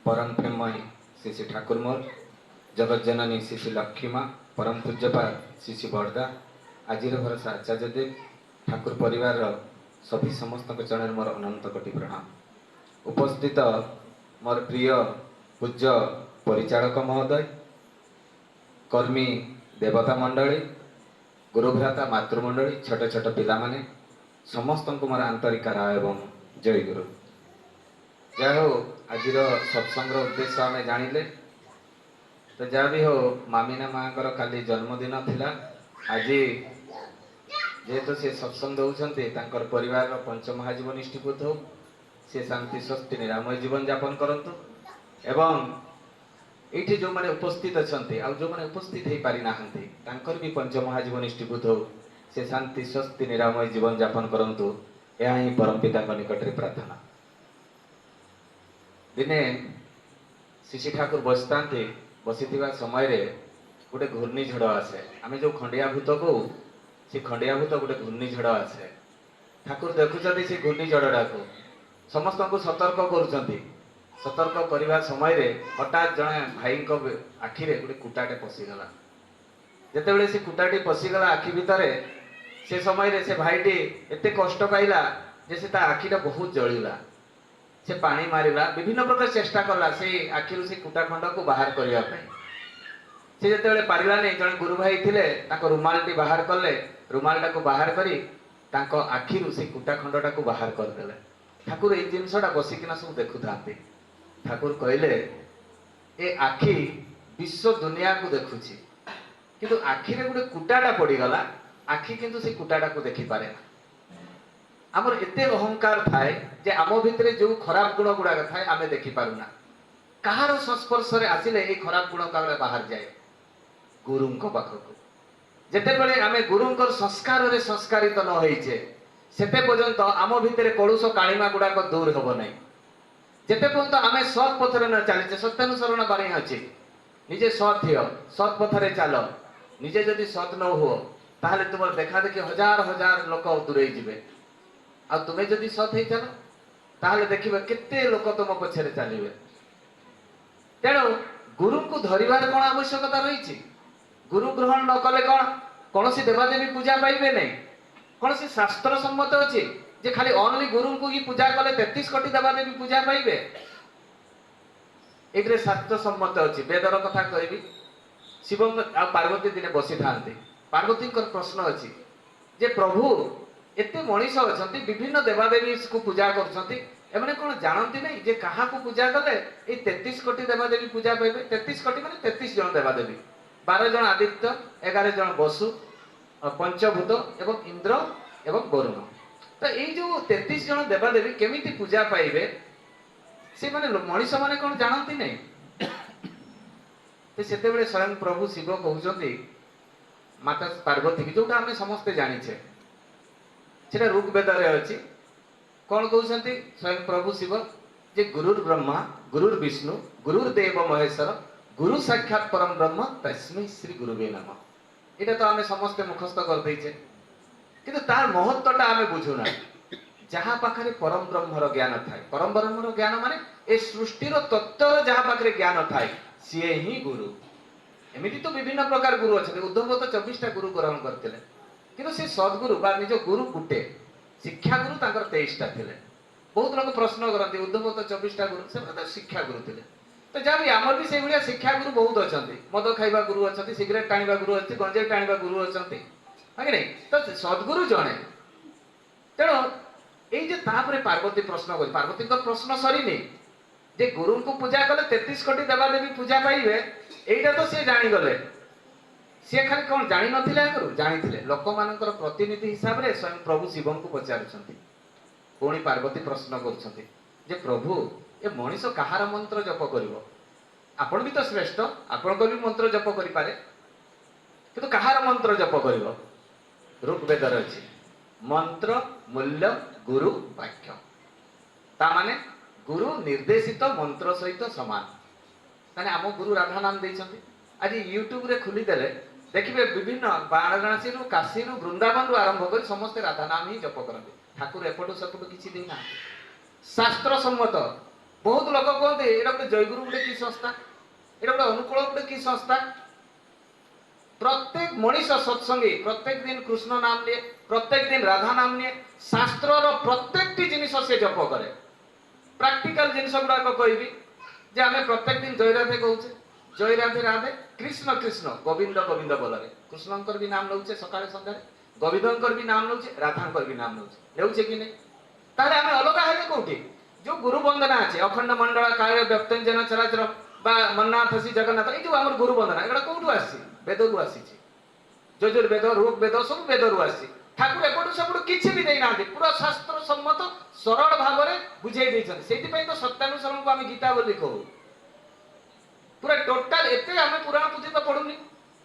परम प्रेममयी श्री श्री ठाकुर मोर जगत जननी श्री श्री लक्ष्मी माँ परम पूज्यपाद श्री श्री बरदा आज भरोसा आचार्य देव ठाकुर परिवार सभी समस्त चरण मोर अनंत कोटि प्रणाम। उपस्थित मोर प्रिय पूज्य परिचालक महोदय, कर्मी देवता मंडली, गुरुभ्राता मातृमंडली, छोट छोट पिला माने समस्त को मोर आंतरिक राय एवं जय गुरु। जय हो। आज सत्संग उद्देश्य आम जानिले तो जहाँ भी हो मामिना माँ काली जन्मदिन थिला। आज जेहेतु सी सत्संग दौरान परिवार पंचमहाजीवन इष्टिपुत हो सी शांति स्वस्ति निरामय जीवन यापन करंतु एवं ये जो मैंने उपस्थित अच्छा जो मैंने उपस्थित हो पारि नाहंती भी पंचमहाजीवन इष्टिपुत हो से शांति स्वस्ति निरामय जीवन यापन करंतु। यह ही परम पिता निकट में प्रार्थना। दिने शिशि ठाकुर बसी समय रे गोटे घूर्णिझड़ आसे। आम जो खंडियाभूत को सी खंडियाभूत गोटे घूर्णिझड़ आसे। ठाकुर देखुं से घूर्णिझड़ा को समस्त को सतर्क करुँच। सतर्क करने समय रे हठात जड़े भाई आखिरे गोटे कुटाटे पशिगला। जितेबाला से कुटाटी पशिगला आखि भितर से समय से भाईटी एत कष्ट पाइला जे से आखिटा बहुत जलिला। से पानी मारिला विभिन्न प्रकार चेष्टा कला से आखिर से कुटा खंड को बाहर करने से जिते पारा नहीं जड़े गुरु भाई थे रुमाल टी बाहर कले रुमाल को बाहर करी आखिर से कुटा खंडटा को बाहर करदे। ठाकुर ये जिनसटा बसिकिना सब देखु था। ठाकुर कहले ए आखि विश्व दुनिया को देखुची किंतु आखिरे गोटे कुटाटा पड़गला। आखि किंतु से कुटाटा को देखी पारे ना। आमर एते अहंकार थाए जे आम भितर जो खराब गुण गुड़ाक थाए आमे देखी पारुना। कहार संस्पर्श रे आसिले ए खराब गुण काले बाहर जाए गुरुंको पाखको। जेतेबेले आमे गुरुंकर संस्कार रे संस्कारित न होइछे सेते पर्यंत आम भितर कलुष कालिमा गुड़ाक दूर हबो नै। जेते पर्यंत आमे सत् पथरे न चलीचे सत्यानुसरण बाणी अछि निजे सत् हियो सत् पथरे चलो। निजे जदि सत् न हो ताहले तुम देखा देखि हजार हजार लोक दूरे जिवे। आ तुम्हें जदि सत ही चलो ताहले देखिबे केते लोक तुम पछरे चलिबे। तेणु गुरु को धरिबार कोन आवश्यकता रही। गुरु ग्रहण न कले कौन सी देवादेवी पूजा पाइबे नहीं। कौन सी शास्त्र सम्मत अच्छी जे खाली ओनली गुरु को ही पूजा कले 33 कोटी देवादेवी पूजा पाइबे। एक शास्त्र सम्मत अच्छी वेदर कथा कहबी। शिव आ पार्वती दिने बसी था। पार्वती प्रश्न अच्छी जे प्रभु एते मनीष अच्छा विभिन्न देवादेवी को पूजा कर कौन जानती नहीं जे कहा को पूजा कले ये 33 कोटी देवादेवी पूजा पाइबे। 33 कोटी माने 33 जन देवादेवी 12 जन आदित्य 11 जन वसु पंचभूत एवं इंद्र एवं वरुण। तो ये जो 33 जन देवादेवी केमिति पूजा पाइबे से माने मनीष माने कौन जानती नहीं। से स्वयं प्रभु शिव कहते माता पार्वती की जोटा आम समस्ते जानिछे सेटा ऋग्वेद अच्छी कौन कहते स्वयं प्रभु शिव जे गुरुर ब्रह्मा गुरुर विष्णु गुरुर्देव महेश्वर गुरु साक्षात परम ब्रह्म तस्मै श्री गुरुवे नमः। ये तो आम समस्ते मुखस्थ कर देचे किंतु तार महत्वटा आम बुझुना। जहाँ पाखे परम ब्रह्मर ज्ञान थाए परम ब्रह्मर ज्ञान माने ए सृष्टिर तत्व जहाँ पाखे ज्ञान थाए सी ही गुरु। एमती तो विभिन्न प्रकार गुरु अच्छे। उद्धव तो 24टा गुरु ग्रहण करते किंतु से सद्गुरु बा निज गुरु गुटे शिक्षा गुरु 23टा थे। बहुत लोग प्रश्न करते उद्धव तो 24टा गुरु से शिक्षा गुरु थे। तो जहाँ भी आमर भी से भाया शिक्षा गुरु बहुत अच्छा। मद खाइबा गुरु अच्छा सिगरेट टाणिबा गुरु अच्छे गंजेई टाणिबा गुरु अच्छा है कि नहीं। तो सद्गुरु जड़े। तेणु ये पार्वती प्रश्न कर पार्वती प्रश्न सरीनी जे गुरु को पूजा कले 33 कोटी देवादेवी पूजा पाइबे। यहीटा तो सी जानीगले। सी खाली कौन जानी नथिले आगु जानी लोक मान प्रतिनिधि हिसाब से स्वयं प्रभु शिव को पचारुंट। पुणी पार्वती प्रश्न कर प्रभु ये मनीष कहार मंत्र जप कर आपण भी तो श्रेष्ठ आपण भी मंत्र जप करें कि कहार मंत्र जप कर ऋग्वेद अच्छी मंत्र मूल्य गुरु वाक्य ताने गुरु निर्देशित मंत्र सहित सामान माने आम गुरु राधा नाम देइछंती। आज यूट्यूब रे खुली देले देखिए विभिन्न वाराणसी काशी वृंदावन आरंभ कर समस्त राधा नाम ही जप करते। ठाकुर एपटू सेपटू किसी देना शास्त्र सम्मत बहुत लोक कहते ये गोटे जयगुरु गोटे कि संस्था ये गोटे अनुकूल गोटे कि संस्था प्रत्येक मनीष सत्संगी प्रत्येक दिन कृष्ण नाम लिए प्रत्येक दिन राधा नाम लिए शास्त्र प्रत्येक जिनिस से जप करे प्राक्टिकल जिनिस गुड़ाक कहबी जे आम प्रत्येक दिन जय राधे कहूचे जय राधे राधे कृष्ण कृष्ण गोविंद गोविंद बोलरे कृष्णकर भी नाम नौचे सकाळे संध्यारे गोविंदकर भी नाम नौचे राधाकर भी नाम नौचे लेउचे कि नहीं ताहले आमे अलग हेले कोठी जो गुरु वंदना আছে अखंड मंडल काय व्यक्तंजन चराचर बा मन्नाथ श्री जगन्नाथ ए जो हमर गुरु वंदना एटा कोठु आसी वेदरु आसीची यजुर्वेद ऋग्वेद सब वेदरु आसी ठाकुर एपटू सेपटू किछि भी देई नांती पूरा शास्त्र सम्मत सरल भाव में बुझाई देछन सेति पई तो सत्यानुसरण को आमे गीता बोली कहू पूरा टोटल एते आमे पुराण पुथी तो पढुनी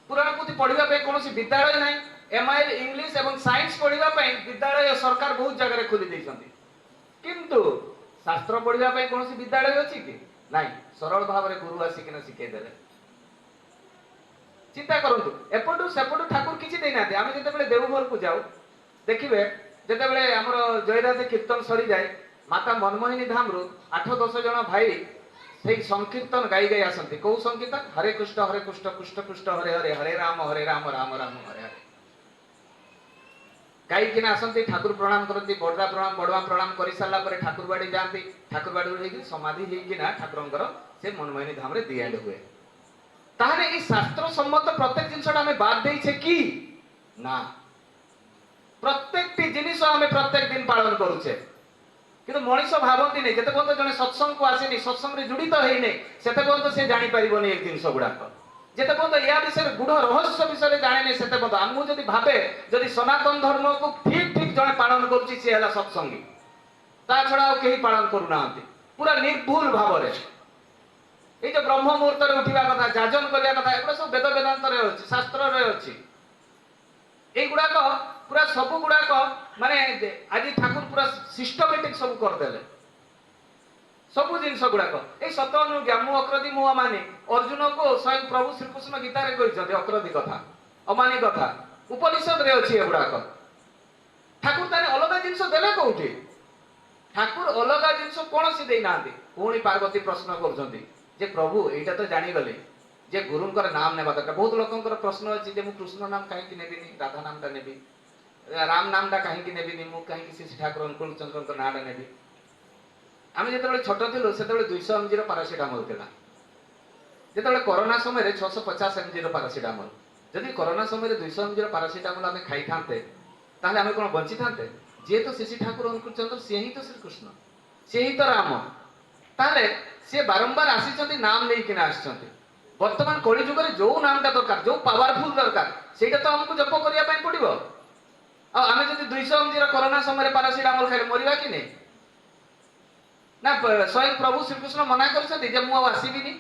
पुराण पुथी पढिबा पे कोनोसी विद्यालय नाही एमआईएल इंग्लिश एवं साइंस पढिबा पे विद्यालय सरकार बहुत जगह खोली देछंती किंतु शास्त्र पढ़िया कौन विद्यालय अच्छी कि नाई सरल भाव में गुरु आसिकिना शिखे देले चिंता करंतु एपटू सेपटू ठाकुर किछि देना आम जिते देवघर को जाऊ देखिए जिते आमर जयराधे कीर्तन सरी जाए माता मनमोहिनी धाम रु 8-10 जन भाई से संकीर्तन गाई गाई आसती कौ संकीर्तन हरे कृष्ण कृष्ण कृष्ण हरे हरे हरे राम राम राम हरे हरे कहीं आसती ठाकुर प्रणाम करती बड़दा प्रणाम बड़वा प्रणाम कर सारा ठाकुर बाड़ी जाती ठाकुर बाड़ी समाधि होना ठाकुर से मनमोहिनी धाम रे दी एंड हुए ताहले ई शास्त्र सम्मत प्रत्येक जिनसटा आमे बाद देइछे कि ना प्रत्येक जिनिस आमे प्रत्येक दिन पालन करूछे किंतु मनीष भावती नहीं जते पर्यंत जने सत्संग को आसेनी सत्संग रे जुड़ित होई नहीं सेते पर्यंत से जानि परिबोनी एक जिनिस गुडाक जेते पर्यंत या विषय गुढ़ रहस्य विषय जाने नहीं सेते पर्यंत आमु जदि भाबे जदि सनातन धर्म को ठीक ठीक जने पालन करूची से हला सत्संगी ता छडा केही पालन करू नांती पूरा निर्भूल भाव रे ये जो ब्रह्म मुहूर्त रे उठिबा कथा जाजन करिया कथा एगुडा सब वेद वेदांत रे अछि शास्त्र रे अछि ए गुडाक पूरा सब गुडाक माने आज ठाकुर पूरा सिस्टमेटिक सब कर देले सब जिनस गुडाक ए सत अनुज्ञा मु अक्रदी मु अमानी अर्जुन को स्वयं प्रभु श्री कृष्ण गीता रे कहिसथि अक्रदी कथा अमानी कथा उपनिषद रे अछि ए गुडाक ठाकुर ताने अलग जिनस देले कोउठी ठाकुर अलग जिनस कोन से देई नांती पुणी पार्वती प्रश्न करछंती जे प्रभु एटा तो जानी गले जे गुरुंकर नाम नेबा दरकार बहुत लोकंकर प्रश्न अछि जे मु कृष्ण नाम काहे कि नेबिनी राधा नाम ता नेबी राम नाम ता काहे कि नेबिनी मु काहे कि श्री ठाकुर अनुकूल चंद्रकर नाडा नेबी आमे जेतेबेले छोट थिलु सेतेबेले 200 एमजी रो पैरासिटामोल थिला जेतेबेले कोरोना समय रे 650 एमजी रो पैरासिटामोल जदि कोरोना समय रे 200 एमजी रो पैरासिटामोल आमे खाई थांते ताले आमे कोन बंची थांते जे तो श्री ठाकुर अनुकूल चंद्र से ही तो श्री कृष्ण से ही तो राम ताले से बारंबार आसी नाम नहीं आसछंती वर्तमान कली जुग रे जो नामटा दरकार जो पावरफुल दरकार सेटा तो हमको जप करिया पई पड़िबो आ आमे जदि 200 एमजी रो कोरोना समय रे पैरासिटामोल खाइले मरिबा कि नहीं ना स्वयं प्रभु श्री कृष्ण मना करछथि जे मु आसीबिनी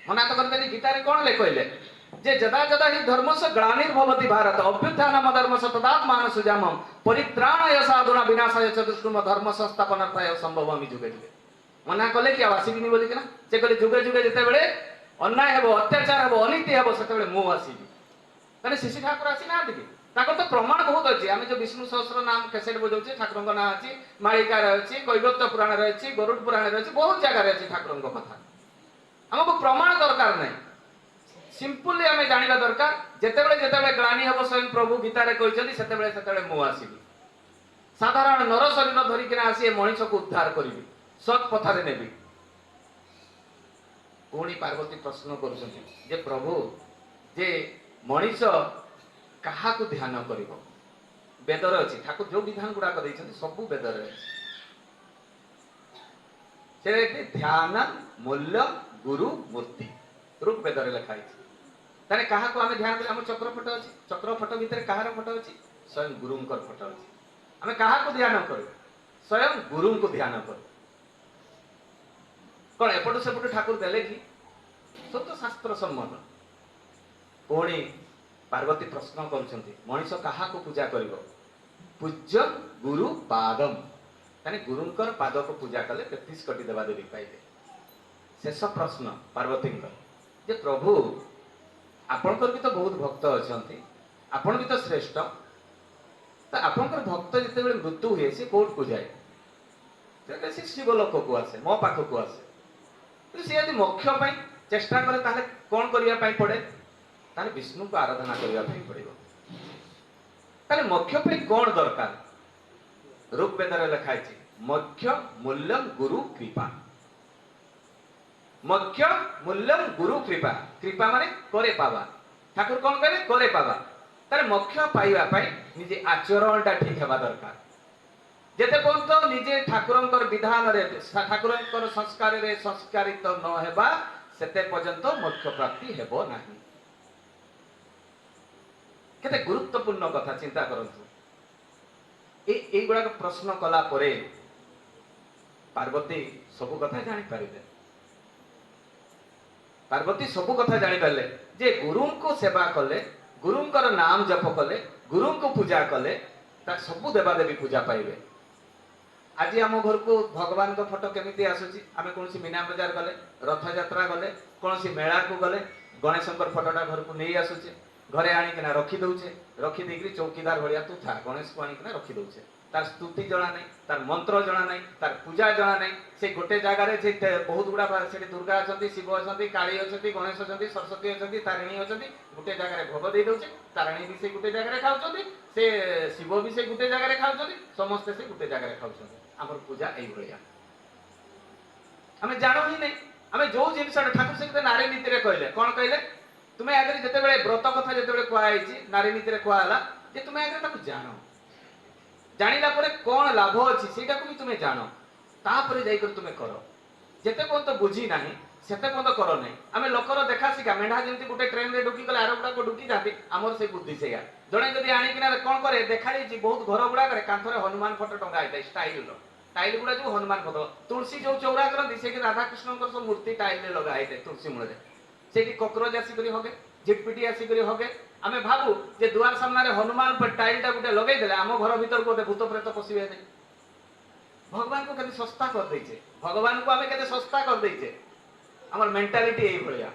मना तो करतेनी गीता रे कोन ले कहले जे जदा जदा ही धर्मस्य ग्लानिर्भवति भारत अभ्युत्थानम धर्मस्य तदात्मान सुजामम परित्राणाय साधुना विनाशाय च दुष्कृम धर्म संस्थापनार्थाय संभवमि जुगे जुगे मना कले कि आसीबिनी बोली कि ना से कहले जुगे जुगे जते बेले अन्याय हेबो अत्याचार हेबो अनीति हेबो सेते बेले मु आसीबी तने शिशि ठाकुर आसी ना दिबी ताकर तो प्रमाण बहुत अछि आमे जो विष्णु सहस्र नाम कैसेट बजाउछे ठाकुरक ना अछि माळिका रे अछि कैवल्य पुराण रे अछि गरुड़ पुराण रे अछि बहुत जगह रे अछि ठाकुरक कथा हमको प्रमाण दरकार नै सिंपली आमे जानिबा दरकार जेते बेले ग्लानि हेबो स्वयं प्रभु गीता रे कहिसथि सेते बेले मु आसीबी साधारण नर शरीर धरि कि ना आसी ए मनुष्य को उद्धार करिबी सत पथारे नेबी पुणी पार्वती प्रश्न करुछंती जे प्रभु जे मनीष कहा को ध्यान करिवो वेदर अछि ठाकुर जो विधान गुडा कर दैछंती सब वेदर अछि से ध्यान मूल्य गुरु मूर्ति रूप वेदर लिखा अछि ताने कहा को हमें ध्यान हम चक्र फोटो अछि चक्र फोटो भीतर कहार फोटो अछि स्वयं गुरुंकर फोटो अछि हमें कहा को ध्यान करू स्वयं गुरु को ध्यान करू कौन एपटू सेपटू ठाकुर देले कि सब तो शास्त्र सम्मत पुणी पार्वती प्रश्न करुछंती मनीष कहा को पूजा करिवो पूज्य गुरु पादम ताने गुरुंकर पाद को पूजा कले 33 कोटी देवा देवी पाइबे शेष प्रश्न पार्वती जे प्रभु आपनकर भी तो बहुत भक्त अछंती आपण भी तो श्रेष्ठ तो आपनकर भक्त जते बेले मृत्यु हुए से कोर्ट को जाए से शिव लोक को आसे मो पाख को आसे सी यदि मोक्ष चेष्टा करे ताले कौन करने पड़े ताले विष्णु को आराधना करने पड़ो। ताले मोक्ष कौन दरकार ऋग्वेद लिखाई मोक्ष मूल्यम गुरु कृपा। मोक्ष मूल्यम गुरु कृपा। कृपा माने करे पावा। ठाकुर कौन कहले करे पावा। तारे मोक्ष पाइबा पई निजे आचरणटा ठीक हेबा दरकार। जेते पर्यंत निजे ठाकुरंकर विधान रे ठाकुरंकर संस्कार रे संस्कारित न हेबा सेते पर्यंत मोक्ष प्राप्ति हेबो नाही। केते गुरुत्वपूर्ण कथा चिंता करंतु। ए गुडा प्रश्न कला परे पार्वती सबु कथा जानी पारिबे। पार्वती सबु कथा जानी पारले जे गुरु को सेवा कले गुरुंकर नाम जप कले गुरु को पूजा कले ता सबु देवादेवी पूजा पाइबे। आज आम घर को भगवान का फोटो केमिति आसुची आमे कोनसी मीना बाजार गले रथ यात्रा गले कोनसी मेला को गले गणेशंकर फोटोटा घर को नहीं आसुचे घरे आनिकिना रखी दउचे रखी देकरी चौकीदार भलिया तू था गणेश को आनिकिना रखी दउचे तार स्तुति जणा नहीं तार मंत्र जणा नहीं तार पूजा जणा नहीं से गोटे जगह रे जे बहुत गुडा से दुर्गा अछंती शिव अछंती काली अछंती गणेश अछंती सरस्वती अछंती तारिणी अछंती गोटे जगह रे भोग दे दउचे तारिणी भी से गोटे जगह रे खाउछंती से शिव भी से गोटे जगह रे खाउछंती समस्त से गोटे जगह रे खाउछंती। हमर पूजा एई भलिया हमें जानो ही नहीं हमें जो जिनस ठाकुर से नारी नीति रे कहले कोन कहले तुम्हें आगे जते बेले व्रत कथा जते बेले कुआ आइछि नारी नीति रे कुआ हला जे तुम्हें आगे ताकू जानो जानिला परे कोन लाभ अछि सेटा को भी तुम्हें जानो तापरे जाई कर तुम्हें करो जेते कोन तो बुझी नाही सेते कोन तो करो नहीं हमें लोकर देखा सिका मेढा जेंति गुटे ट्रेन रे ढुकी गले आरोगुडा को ढुकी जाती हमर से बुद्धि सेया जणे जदी आनी किना कोन करे देखाई जी बहुत घर गुडा करे कांथरे हनुमान फोटो टंगा आइता स्टाइल लो टाइल गुडा जो हनुमान फोटो तुलसी जो चौरा करती से राधा कृष्ण को सब मूर्ति टाइल ले लगा आइते तुलसी मूल रे सेठी कॉकरोच आसी करी होगे झिटपिटी आसी करी होगे आमे भाबू जे दुआर सामने हनुमान पर टाइलटा गुटे लगै देले आम घर भीतर गोटे भूत प्रेत पसिबे नै। भगवान को केते सस्ता कर दैछे भगवान को आमे केते सस्ता कर दैछे हमर मेंटालिटी एई भलिया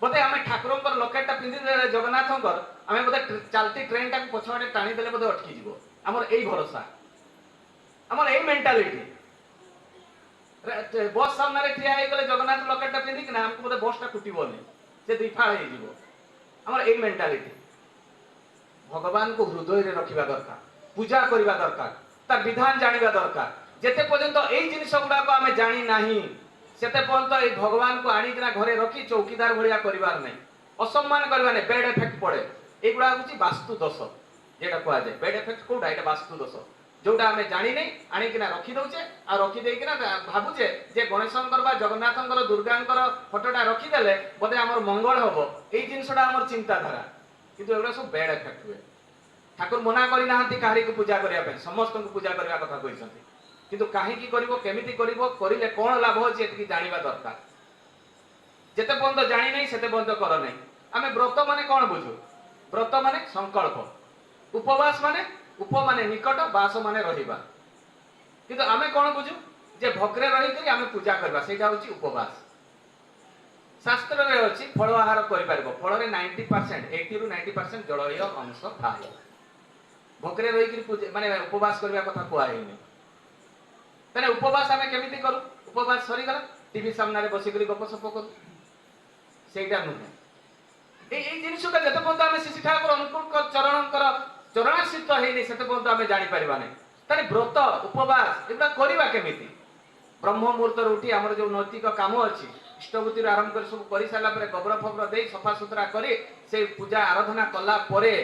बोते आमे ठाकुरंकर लकेटटा पिंदी देले जगन्नाथंकर आमे बोते चलती ट्रेनटा को पछवाडे टाणी देले बोते अटकी जिवो हमर एई भरोसा हमर एई मेंटालिटी बस सामने रे ठिया गले जगन्नाथ लकेटटा पिंदी कि ना हमको बोते बसटा कुटिबो नै से दुई फाळ हे जिवो हमर एई मेंटालिटी। भगवान को हृदय रे रखिबा दरकार पूजा करिबा दरकार तार विधान जानिबा दरकार जेते पर्यंत एई जिनिस गुडा को आमे जानि नाही सेते पर्यंत एई भगवान को आनी किना घरे रखी चौकीदार भलिया करिवार नै असम्मान करबा नै बैड इफेक्ट पड़े एई गुडा होची वास्तु दोष जेटा कोआ जाय बैड इफेक्ट कोडा एटा वास्तु दोष जोटा आमे जानि नै आनी किना रखी दउचे आ रखी देई किना भाबुचे जे गणेशंकर बा जगन्नाथंकर दुर्गांकर फोटोटा रखी देले बोधे हमर मंगल हबो एई जिनिसटा हमर चिंताधारा किंतु एगुडा सब बैड इफेक्ट हुए। ठाकुर मना करि नाहंती काहरी को पूजा करिया पे समस्त को पूजा करिया कथा कहिसंती किंतु काहे की करिवो केमिति करिवो करिले कोन लाभ होची एतकी जानिबा दरकार जेते बंद जानि नै सेते बंद कर नै। आमे व्रत माने कोन बुझू व्रत माने संकल्प उपवास माने उप माने निकट वास माने रहिबा किंतु आमे कोन बुझू जे भक्रे रहि करी आमे पूजा करबा सेटा होची उपवास। शास्त्र रे अछि फल आहार करि परबो फल रे 90% 80 रु 90% जलय अंश थाए भक्रे रहि करी पूजा माने उपवास करबा कथा कोआ हेनी तने उपवास आमे केमिति करू उपवास सरी गला टीवी सामने रे बसी करी गपसप करू सेटा नुहे एई जिनिसका जते पन्त आमे शिशि ठाकुर अनुकूल चरणंकर चरणाश्रित हेनी सेते पन्त आमे जानि परिबा नै तने व्रत उपवास एबा करिबा केमिति ब्रह्म मुहूर्त उठी हमर जो नैतिक काम अछि इष्टभूति आरंभ कर सब करि साला परे गोबर फबर दे सफा सुतरा करी से पूजा आराधना कला परे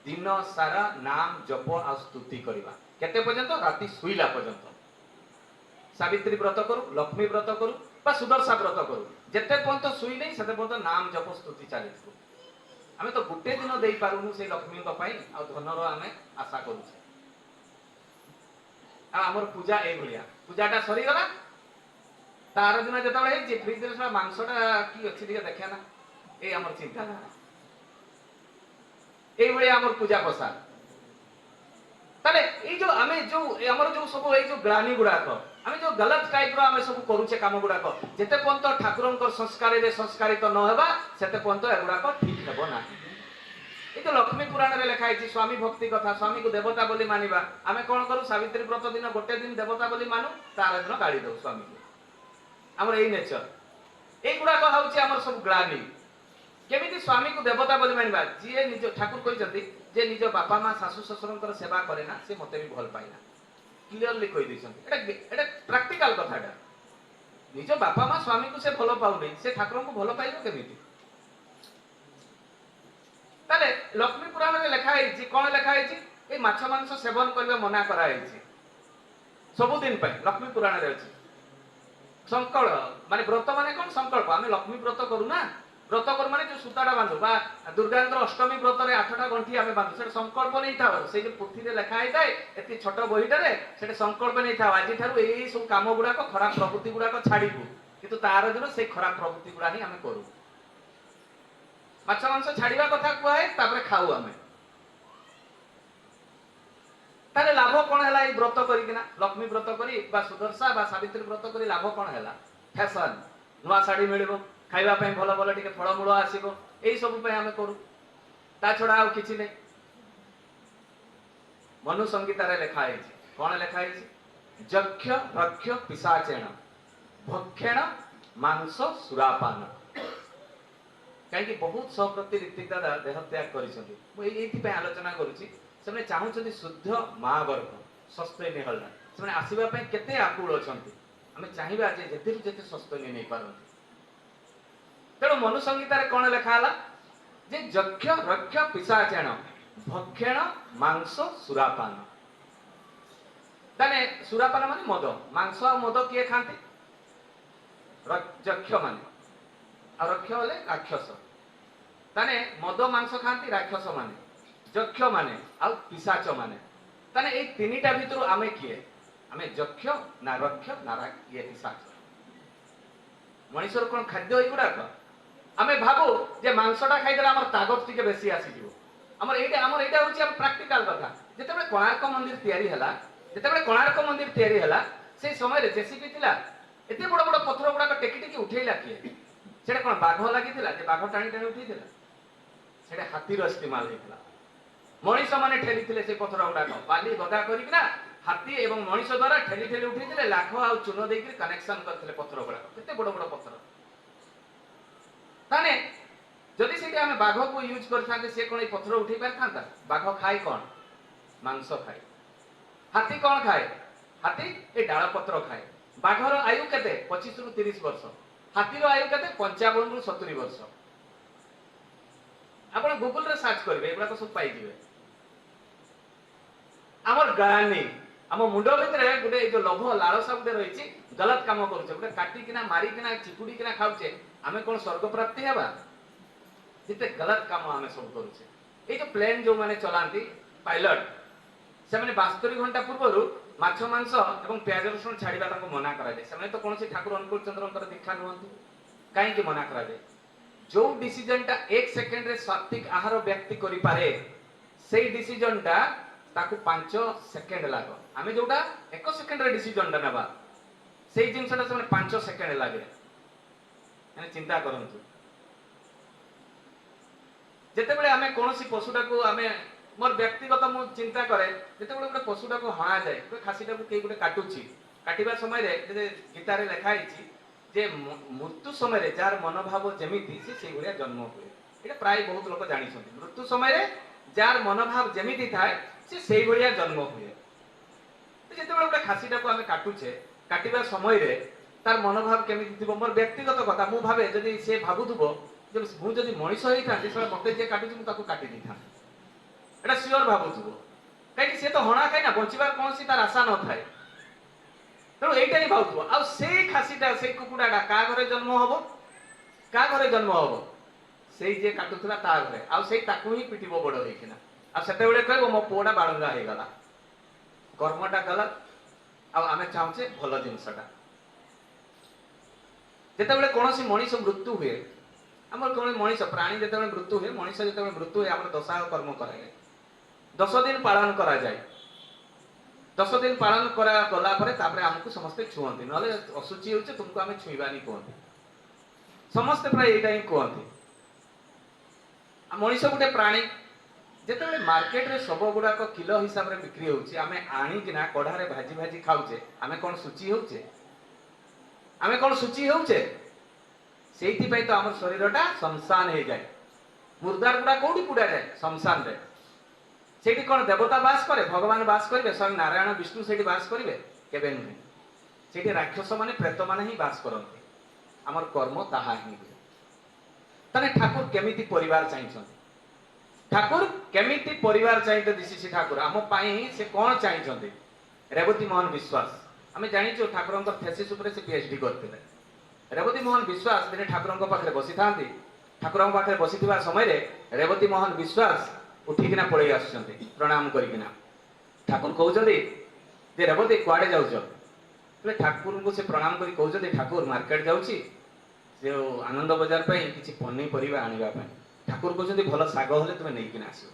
दिन सारा नाम जप आ स्तुति करबा केते पर्यंत राति सुइला पर्यंत सावित्री व्रत करू लक्ष्मी व्रत करू बा सुदर्शा व्रत करू जेते पर्यंत सुइ नै सेते पर्यंत नाम जप स्तुति चालिथु आमे तो गुटे दिन देई पारुनु से लक्ष्मी को पई आ धनर आमे आशा करू छे आ हमर पूजा ए भलिया पूजाटा सरी गला तार दिन जतबे हे जे फ्रिज रे मांसटा की अछि दिके देखा ना ए हमर चिंता ना ए भलिया हमर पूजा प्रसाद ताले ए जो आमे जो हमर जो सब ए जो ग्लानी गुडा को आमे जो गलत टाइप रो आमे सब करू छे काम गुडा को जेते पंत ठाकुरंकर संस्कार रे संस्कारित न हेबा सेते पंत ए गुडा को ठीक हेबो ना। ए तो लक्ष्मी पुराण रे लिखा है स्वामी भक्ति कथा स्वामी को देवता बोली मानिबा आमे कोन करू सावित्री व्रत दिन गोटे दिन देवता बोली मानु तार दिन गाड़ी दउ स्वामी को आमर एई नेचर एगुड़ाक हूँ आमर सब ग्लानि केमिति स्वामी को देवता बोली मानिबा जी निज ठाकुर कहते जे निज बापा माँ शाशु शशुर सेवा करे ना से मते भी भल पाइना क्लीयरली कहि दैछन एटा प्रैक्टिकल कथाटा निज बापा माँ स्वामी को से भल पाउनी से ठाकुर को भल पाइबो केमिति ताले लक्ष्मी पुराण में लिखा है कौन लिखा है ए माछ मांस सेवन करबा मना करा है सब दिन पे लक्ष्मी पुराण रे अछि संकल्प माने व्रत माने कौन संकल्प आमे लक्ष्मी व्रत करू ना व्रत कर माने जो सूताटा बांधु बा दुर्गांकर अष्टमी व्रत रे 8टा गंठी आमे बांधु से संकल्प नै थाओ से जे पुथी रे लिखा है थाए एति छोट बहिटा रे से संकल्प नै थाओ आजि थारु एई सब काम गुडा को खराब प्रवृत्ति गुडा को छाड़ीबु किंतु तार दिन से खराब प्रवृत्ति गुडा ही आमे करू माछ मांस छाड़ीबा कथा कुआ है तापर खाऊ आमे ताले लाभ कोन हला ई व्रत करी किना लक्ष्मी व्रत करी बा सुदर्शा बा सावित्री व्रत करी लाभ कोन हला फैशन नुआ साड़ी मिलिबो खाइबा पई भलो भलो टिके फळ मूळ आसीबो एई सब पई आमे करू ता छोडा आ किछि नै मनु संगीता रे लिखा है कोन लिखा है जक्ष रक्ष पिशाचेण भक्षेण मांस सुरापान कहीं बहुत सप्रति ऋतिक दादा देह त्याग कर आलोचना करुच्ची से चाहूँ शुद्ध माँ वर्ग सस्तै निहलना से आसवाई केते आकुल अच्छा आम चाहिए जेते जेते सस्तै नहीं पारती तेणु मनु संगीतार कौन लिखाला जे जक्ष रक्ष पिशाचेण भक्षेण मांस सुरापान ताने सुरापान माने मद मांस आ मद किए खाती जक्ष माने आ रक्ष बोले राक्षस ताने मद मांस खाती राक्षस माने जक्ष माने आ पिशाच माने ताने ए तीनिटा भितर आमे किए आमे जक्ष ना रक्ष ना ये पिशाच मनुष्यर कोन खाद्य एगुड़ाक आमे भाबो जे मांसटा खाइदेला हमर ताकत टिके बेसी आसी जीवो हमर एटा होची हम प्रैक्टिकल कथा जेतेबे कोणार्क मंदिर तयारी हला जेतेबे कोणार्क मंदिर तयारी हला से समय रे जेसीबी थिला एते बड़ बड़ पत्थर गुडा टेकी टेकी उठेइला किए सेटा कोन बाघ लागिथिला जे बाघ टाणी टाणी उठेइथिला सेटा हाथीर इस्तेमाल हेतिला मनीष माने ठेलीथिले से पत्थर गुडा बाली गदा करिकना हाथी एवं मनीष द्वारा ठेली ठेली उठेइथिले लाख आ चून देइकि कनेक्शन करथिले पत्थर गुडा केते बड़ बड़ पत्थर ताने जदि सेठी आमे बाघ को यूज करथांते से कोन ए पत्थर उठेइ परथांता बाघ खाय कोन मांस खाय हाथी कोन खाय हाथी ए डाळ पत्र खाय बाघर आयु केते 25 रु 30 वर्ष हाथीर आयु केते 55 रु 70 वर्ष आपण गूगल रे सर्च करबे एबरा तो सब पाई दिबे हमर गानी हम मुंड भितरे गुटे जो लोभ लालसा गुटे रहिछि गलत काम करूछे गुटे काटी किना मारी किना चिपुडी किना खाउछे आमे कोन स्वर्ग प्राप्ति हेबा जेते गलत काम आमे सब करूछे ए जो प्लेन जो माने चलांती पायलट से माने 72 घंटा पूर्वरु माछ मांस एवं प्याज रसुन छाड़ीबा ताको मना करा जाय से माने तो कोनसी ठाकुर अनुकूल चंद्रकर दीक्षा नहंती काहे कि मना करा जाय जो डिसीजन टा 1 सेकंड रे सात्विक आहार व्यक्ति करि पारे सेही डिसीजन टा ताको 5 सेकंड लागो आमे जोटा 1 सेकंड रे डिसीजन टा नबा सेही जिंसटा से माने 5 सेकंड लागे माने चिंता करंतु जेते बेले आमे कोनसी पशुटा को आमे मोर व्यक्तिगत मु चिंता करे जेते बेले गोटे पशुटा को हणा जाय कोइ खासीटा को केई गोटे काटुची काटिबा समय रे जे गीता रे लिखा हिची जे मृत्यु समय रे जार मनोभाव जेमिति से सेही भलिया जन्म हुए एटा प्राय बहुत लोक जानि छथि मृत्यु समय रे जार मनोभाव जेमिति थाए से सेही भलिया जन्म हुए तो जेते बेले गोटे खासीटा को आमे काटुचे काटिबा समय रे तार मनोभाव केमिति थिबो मोर व्यक्तिगत कथा मु भाबे जदि से भाबुथुबो जे मु जदि मनीष होई थांती से मते जे काटुची मु ताको काटि दी था एटा सियोर भाबुथुबो काई से तो हणा खाय ना बंचिबार कोनसी तार आशा न थाए तेणु एटा ही भाबुथुबो आ से खासीटा से कुकुडाटा का घरे जन्म हबो का घरे जन्म हबो सेई जे काटुथला ता घरे आ सेई ताकू ही पिटिबो बड होइकिना आ सेते बेले कहबो मो पोडा बाळंगा हे गला कर्मटा गलत आ आमे चाहूचे भलो जिंसटा जेते बेले कोनसी मनीष मृत्यु हुए हमर कोन मनीष प्राणी जेते बेले मृत्यु हुए मनीष जेते बेले मृत्यु हुए हमर दशाह कर्म कराए 10 दिन पालन करा जाए 10 दिन पालन करा गला परे तापरे हमकु समस्त छुअंती नले असुचि होचे तुमको हमें छुईबानी कोंती समस्त प्राय एटा ही कोंती आ मनीष गुटे प्राणी जेते बेले मार्केट रे सब गुडा को किलो हिसाब रे बिक्री होची हमें आणी किना कढा रे भाजी भाजी खाउचे हमें कोन सुचि होचे आमे कौन शुचि होचे सेइथिपाई तो आम शरीरटा शमशान हो जाए मुर्दार गुड़ा कौटी पुड़ा जाए शमशान रे सेठी कौन देवता बास करे भगवान बास करेंगे स्वयं नारायण विष्णु सेठी बास करेंगे केबे नुहे सेठी राक्षस माने प्रेत माने ही बास करते आमर कर्म ताहा ही हुए तने ठाकुर केमिति परिवार चाहिछन्ति ठाकुर केमिति परिवार चाहिते दिशिसी ठाकुर आम पाई से कौन चाहिछन्ति रेवती मोहन विश्वास आमे जानिछु ठाकुरंकर थेसिस ऊपर से पीएचडी करथिले रेवती मोहन विश्वास दिने ठाकुरंक पाखरे बसी थांती ठाकुरंक पाखरे बसीथिबा समय रे रेवती मोहन विश्वास उठिकिना पळै आछन्ति प्रणाम करिकिना ठाकुर कहउछन्ति जे रेवती कुआडे जाउछ बोले ठाकुर को से प्रणाम करी कहउछन्ति ठाकुर मार्केट जाउछि से आनंद बाजार पई किछि पन्नी परिबा आनिबा पई ठाकुर कहउछन्ति भल साग होले तुमे नेकिना आसियो